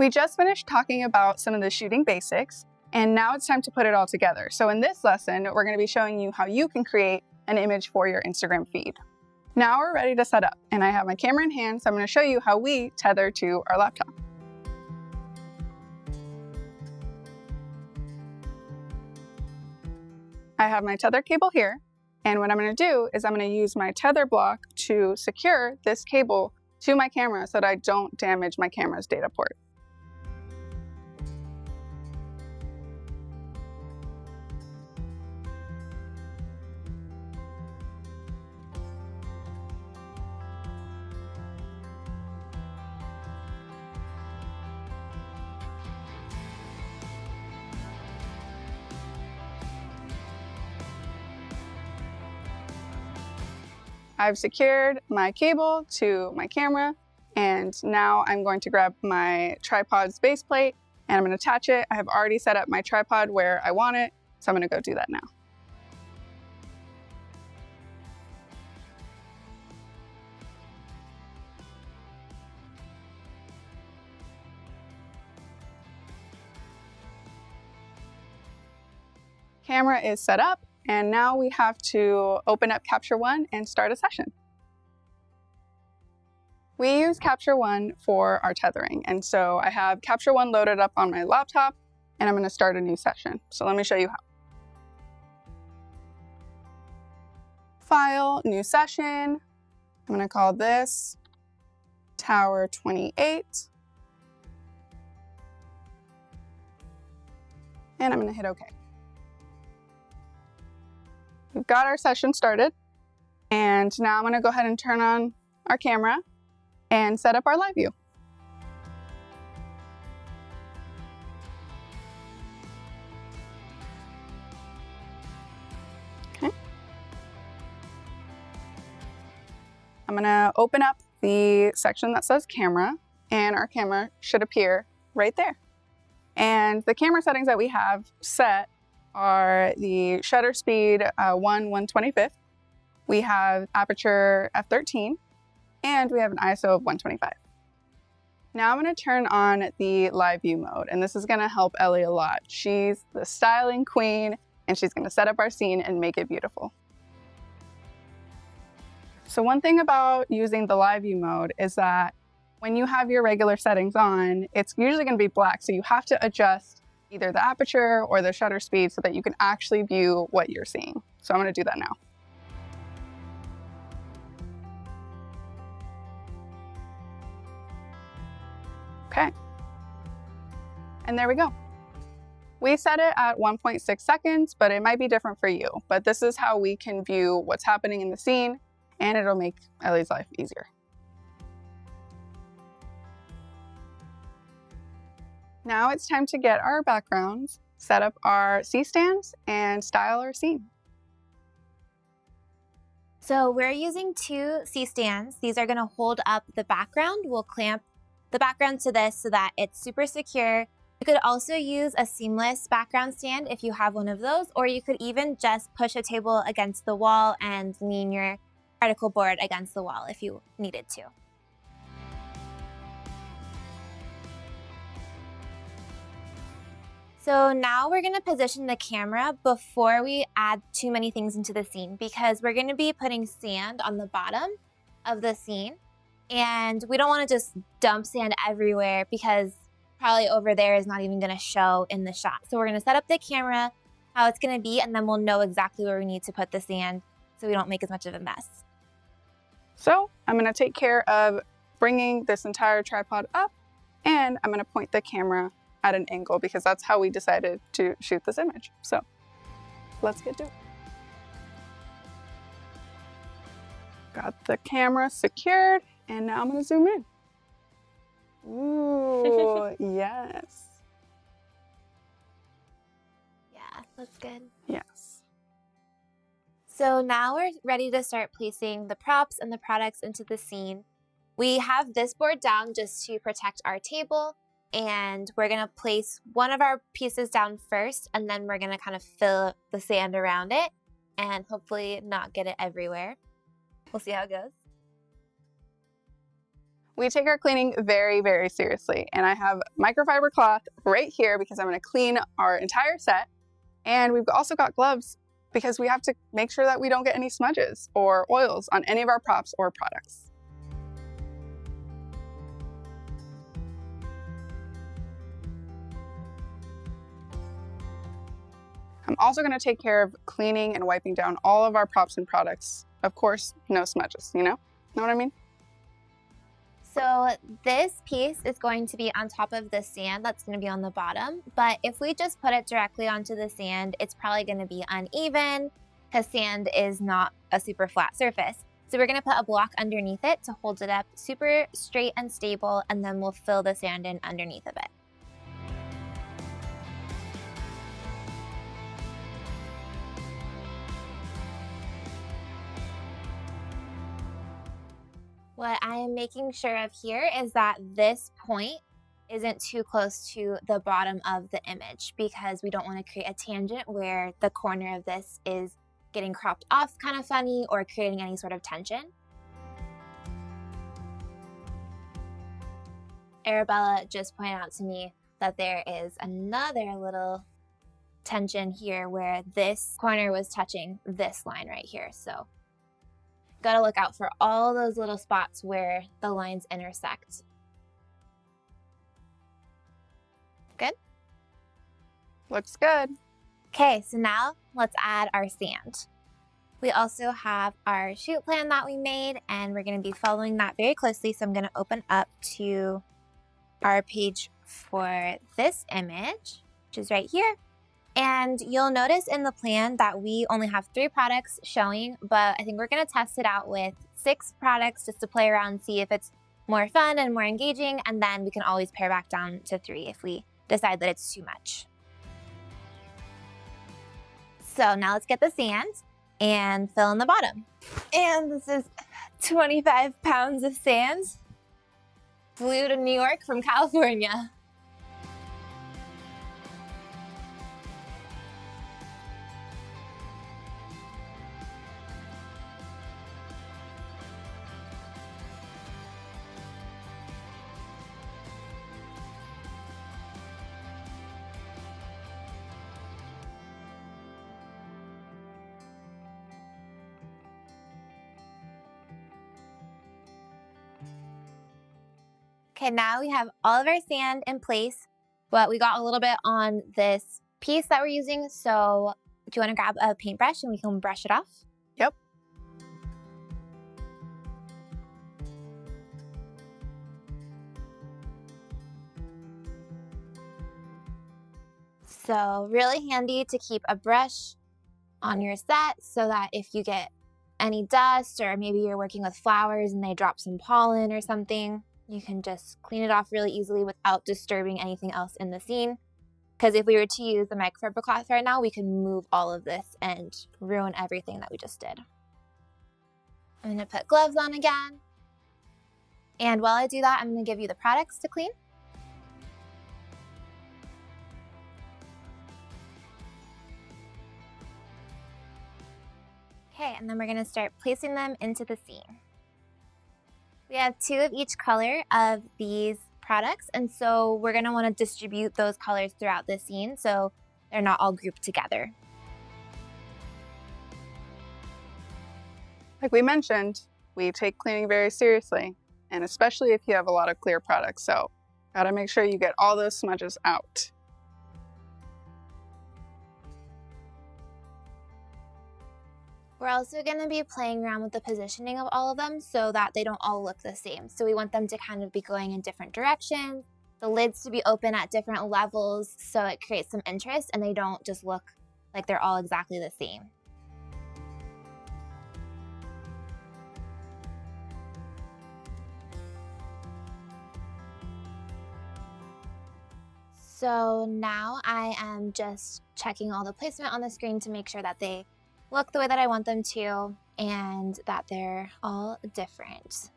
We just finished talking about some of the shooting basics, and now it's time to put it all together. So in this lesson, we're going to be showing you how you can create an image for your Instagram feed. Now we're ready to set up, and I have my camera in hand, so I'm going to show you how we tether to our laptop. I have my tether cable here, and what I'm going to do is I'm going to use my tether block to secure this cable to my camera so that I don't damage my camera's data port. I've secured my cable to my camera, and now I'm going to grab my tripod's base plate and I'm going to attach it. I have already set up my tripod where I want it, so I'm going to go do that now. Camera is set up. And now we have to open up Capture One and start a session. We use Capture One for our tethering. And so I have Capture One loaded up on my laptop, and I'm going to start a new session. So let me show you how. File, new session. I'm going to call this Tower 28. And I'm going to hit OK. We've got our session started, and now I'm going to go ahead and turn on our camera and set up our live view. Okay. I'm going to open up the section that says camera, and our camera should appear right there. And the camera settings that we have set are the shutter speed 1/125th, we have aperture f13, and we have an ISO of 125. Now I'm going to turn on the live view mode, and this is going to help Ellie a lot. She's the styling queen, and she's going to set up our scene and make it beautiful. So one thing about using the live view mode is that when you have your regular settings on, it's usually going to be black, so you have to adjust either the aperture or the shutter speed so that you can actually view what you're seeing. So I'm going to do that now. Okay. And there we go. We set it at 1.6 seconds, but it might be different for you. But this is how we can view what's happening in the scene, and it'll make Ellie's life easier. Now it's time to get our backgrounds, set up our C-stands, and style our scene. So we're using two C-stands. These are going to hold up the background. We'll clamp the background to this so that it's super secure. You could also use a seamless background stand if you have one of those, or you could even just push a table against the wall and lean your particle board against the wall if you needed to. So now we're going to position the camera before we add too many things into the scene, because we're going to be putting sand on the bottom of the scene, and we don't want to just dump sand everywhere because probably over there is not even going to show in the shot. So we're going to set up the camera how it's going to be, and then we'll know exactly where we need to put the sand so we don't make as much of a mess. So I'm going to take care of bringing this entire tripod up, and I'm going to point the camera at an angle because that's how we decided to shoot this image. So let's get to it. Got the camera secured, and now I'm going to zoom in. Ooh, yes. Yeah, that's good. Yes. So now we're ready to start placing the props and the products into the scene. We have this board down just to protect our table, and we're going to place one of our pieces down first, and then we're going to kind of fill the sand around it and hopefully not get it everywhere. We'll see how it goes. We take our cleaning very, very seriously, and I have microfiber cloth right here because I'm going to clean our entire set. And we've also got gloves because we have to make sure that we don't get any smudges or oils on any of our props or products. I'm also going to take care of cleaning and wiping down all of our props and products. Of course, no smudges, you know? Know what I mean? So this piece is going to be on top of the sand that's going to be on the bottom, but if we just put it directly onto the sand, it's probably going to be uneven because sand is not a super flat surface. So we're going to put a block underneath it to hold it up super straight and stable, and then we'll fill the sand in underneath of it. What I am making sure of here is that this point isn't too close to the bottom of the image because we don't want to create a tangent where the corner of this is getting cropped off kind of funny or creating any sort of tension. Arabella just pointed out to me that there is another little tension here where this corner was touching this line right here. So got to look out for all those little spots where the lines intersect. Good? Looks good. Okay, so now let's add our sand. We also have our shoot plan that we made, and we're going to be following that very closely. So I'm going to open up to our page for this image, which is right here. And you'll notice in the plan that we only have 3 products showing, but I think we're going to test it out with 6 products just to play around, see if it's more fun and more engaging, and then we can always pare back down to 3 if we decide that it's too much. So now let's get the sand and fill in the bottom. And this is 25 pounds of sand, flew to New York from California. Okay, now we have all of our sand in place, but we got a little bit on this piece that we're using. So do you want to grab a paintbrush and we can brush it off? Yep. So really handy to keep a brush on your set so that if you get any dust or maybe you're working with flowers and they drop some pollen or something, you can just clean it off really easily without disturbing anything else in the scene. Because if we were to use the microfiber cloth right now, we can move all of this and ruin everything that we just did. I'm going to put gloves on again. And while I do that, I'm going to give you the products to clean. Okay, and then we're going to start placing them into the scene. We have 2 of each color of these products, and so we're going to want to distribute those colors throughout the scene so they're not all grouped together. Like we mentioned, we take cleaning very seriously, and especially if you have a lot of clear products, so gotta make sure you get all those smudges out. We're also going to be playing around with the positioning of all of them so that they don't all look the same. So we want them to kind of be going in different directions, the lids to be open at different levels so it creates some interest and they don't just look like they're all exactly the same. So now I am just checking all the placement on the screen to make sure that they look the way that I want them to and that they're all different.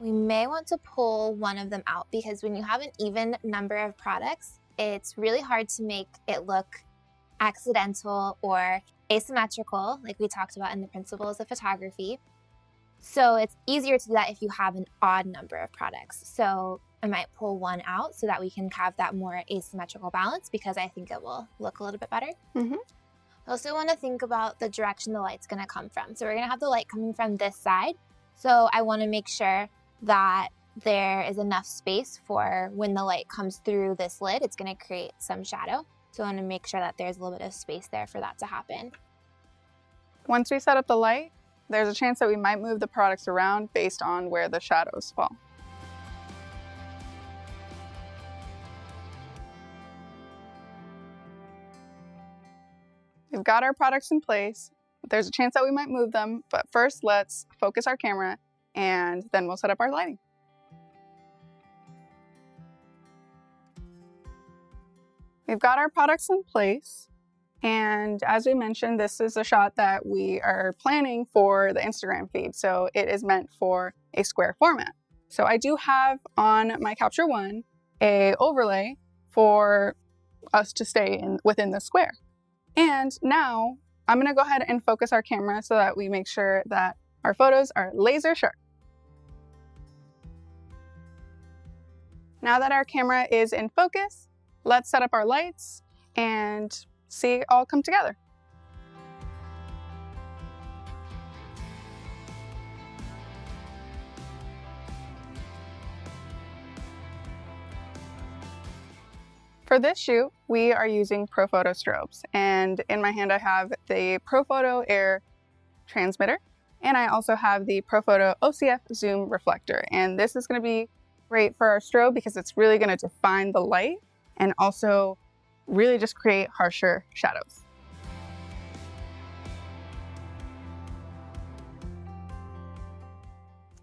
We may want to pull one of them out because when you have an even number of products, it's really hard to make it look accidental or asymmetrical, like we talked about in the principles of photography. So it's easier to do that if you have an odd number of products. So I might pull one out so that we can have that more asymmetrical balance, because I think it will look a little bit better. Mm-hmm. I also want to think about the direction the light's going to come from. So we're going to have the light coming from this side. So I want to make sure that there is enough space for when the light comes through this lid, it's going to create some shadow. So I want to make sure that there's a little bit of space there for that to happen. Once we set up the light, there's a chance that we might move the products around based on where the shadows fall. We've got our products in place. There's a chance that we might move them, but first let's focus our camera and then we'll set up our lighting. We've got our products in place, and as we mentioned, this is a shot that we are planning for the Instagram feed, so it is meant for a square format. So I do have on my Capture One a overlay for us to stay within the square. And now I'm going to go ahead and focus our camera so that we make sure that our photos are laser sharp. Now that our camera is in focus, let's set up our lights and see it all come together. For this shoot, we are using ProPhoto strobes, and in my hand I have the ProPhoto Air transmitter, and I also have the ProPhoto OCF zoom reflector, and this is going to be great for our strobe because it's really going to define the light and also really just create harsher shadows.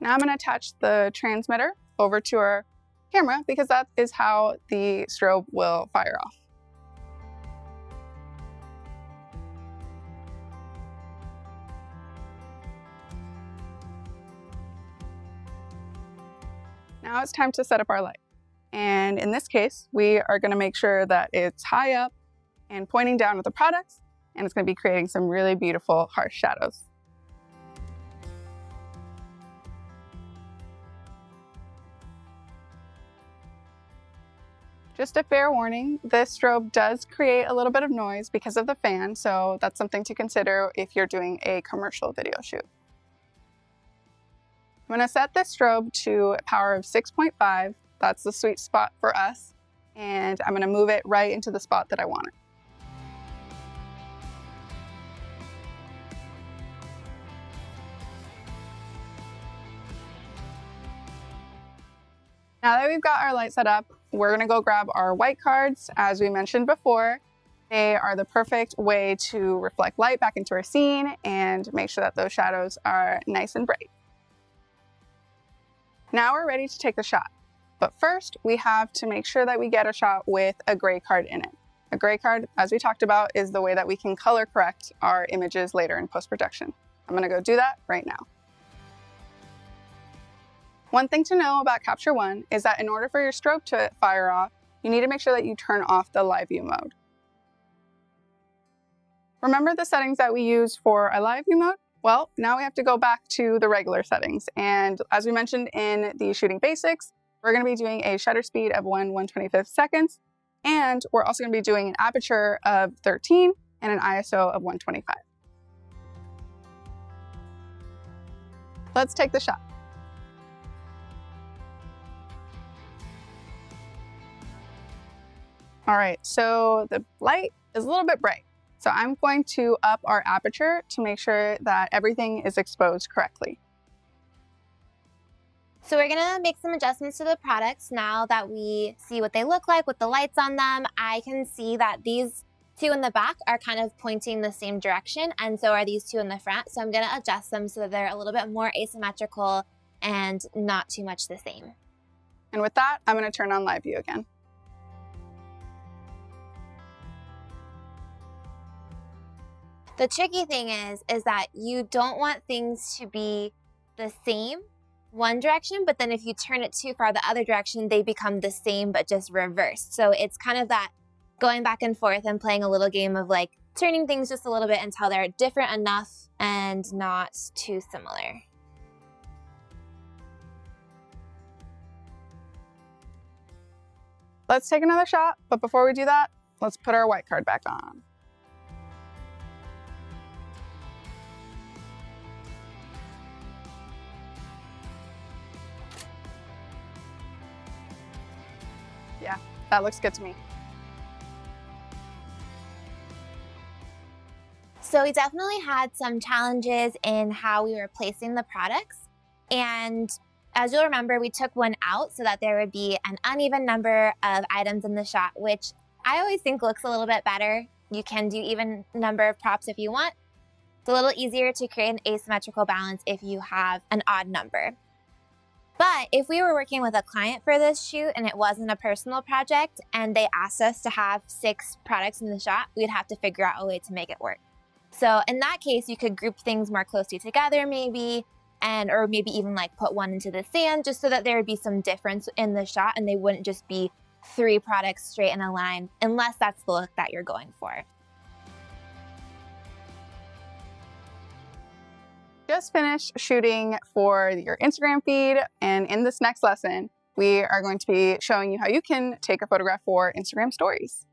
Now I'm going to attach the transmitter over to our camera because that is how the strobe will fire off. Now it's time to set up our light. And in this case, we are going to make sure that it's high up and pointing down at the products, and it's going to be creating some really beautiful harsh shadows. Just a fair warning, this strobe does create a little bit of noise because of the fan, so that's something to consider if you're doing a commercial video shoot. I'm going to set this strobe to a power of 6.5. That's the sweet spot for us, and I'm going to move it right into the spot that I want it. Now that we've got our light set up, we're going to go grab our white cards. As we mentioned before, they are the perfect way to reflect light back into our scene and make sure that those shadows are nice and bright. Now we're ready to take the shot. But first, we have to make sure that we get a shot with a gray card in it. A gray card, as we talked about, is the way that we can color correct our images later in post-production. I'm going to go do that right now. One thing to know about Capture One is that in order for your strobe to fire off, you need to make sure that you turn off the live view mode. Remember the settings that we used for a live view mode? Well, now we have to go back to the regular settings. And as we mentioned in the shooting basics, we're going to be doing a shutter speed of 1/125 seconds, and we're also going to be doing an aperture of 13 and an ISO of 125. Let's take the shot. All right, so the light is a little bit bright. So I'm going to up our aperture to make sure that everything is exposed correctly. So we're gonna make some adjustments to the products now that we see what they look like with the lights on them. I can see that these two in the back are kind of pointing the same direction, and so are these two in the front. So I'm gonna adjust them so that they're a little bit more asymmetrical and not too much the same. And with that, I'm gonna turn on live view again. The tricky thing is that you don't want things to be the same one direction, but then if you turn it too far the other direction, they become the same but just reversed. So it's kind of that going back and forth and playing a little game of like turning things just a little bit until they're different enough and not too similar. Let's take another shot, but before we do that, let's put our white card back on. Yeah, that looks good to me. So we definitely had some challenges in how we were placing the products. And as you'll remember, we took one out so that there would be an uneven number of items in the shot, which I always think looks a little bit better. You can do even number of props if you want. It's a little easier to create an asymmetrical balance if you have an odd number. But if we were working with a client for this shoot and it wasn't a personal project and they asked us to have 6 products in the shot, we'd have to figure out a way to make it work. So in that case, you could group things more closely together maybe, or maybe even like put one into the sand just so that there would be some difference in the shot and they wouldn't just be 3 products straight in a line unless that's the look that you're going for. Just finished shooting for your Instagram feed, and in this next lesson, we are going to be showing you how you can take a photograph for Instagram stories.